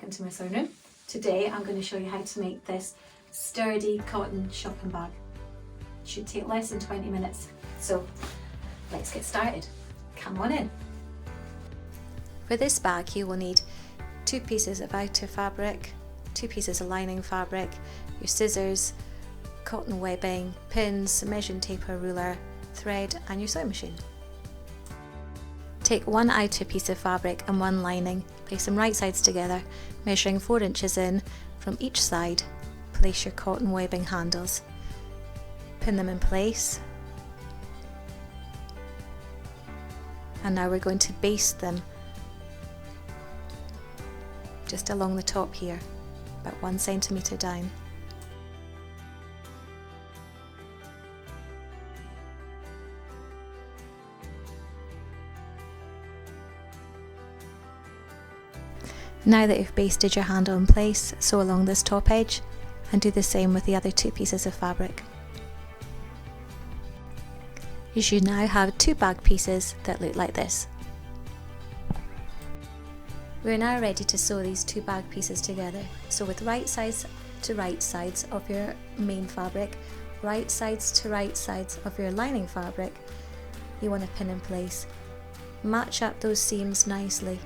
into my sewing room. Today I'm going to show you how to make this sturdy cotton shopping bag. It should take less than 20 minutes, so let's get started. Come on in. For this bag you will need 2 pieces of outer fabric, 2 pieces of lining fabric, your scissors, cotton webbing, pins, measuring tape or ruler, thread and your sewing machine. Take 1 outer piece of fabric and 1 lining, place them right sides together, measuring 4 inches in from each side. Place your cotton webbing handles, pin them in place, and now we're going to baste them just along the top here, about 1 centimetre down. Now that you've basted your handle in place, sew along this top edge and do the same with the other 2 pieces of fabric. You should now have 2 bag pieces that look like this. We are now ready to sew these 2 bag pieces together. So with right sides to right sides of your main fabric, right sides to right sides of your lining fabric, you want to pin in place. Match up those seams nicely.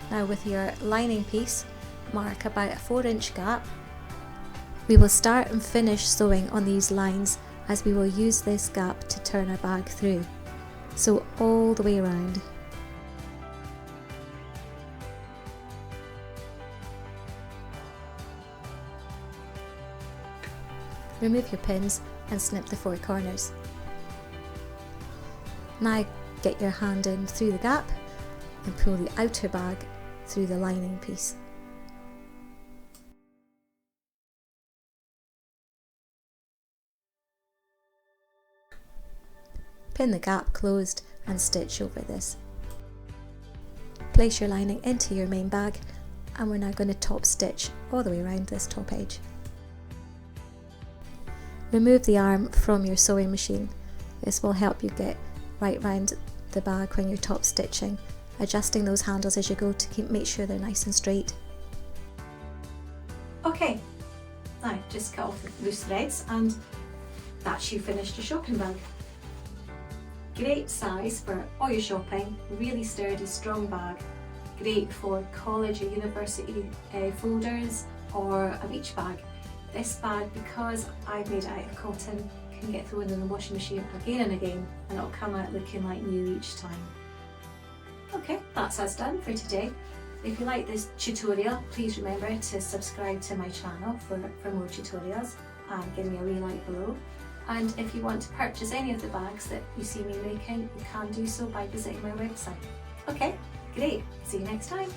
Now with your lining piece, mark about a 4-inch gap. We will start and finish sewing on these lines as we will use this gap to turn our bag through. Sew all the way around. Remove your pins and snip the 4 corners. Now get your hand in through the gap and pull the outer bag through the lining piece. Pin the gap closed and stitch over this. Place your lining into your main bag and we're now going to top stitch all the way around this top edge. Remove the arm from your sewing machine. This will help you get right round the bag when you're top stitching, adjusting those handles as you go to make sure they're nice and straight. Okay, now just cut off the loose threads and that's you finished your shopping bag. Great size for all your shopping, really sturdy, strong bag. Great for college or university folders or a beach bag. This bag, because I've made it out of cotton, can get thrown in the washing machine again and again and it'll come out looking like new each time. Okay, that's us done for today. If you like this tutorial, please remember to subscribe to my channel for more tutorials and give me a wee like below. And if you want to purchase any of the bags that you see me making, you can do so by visiting my website. Okay, great. See you next time.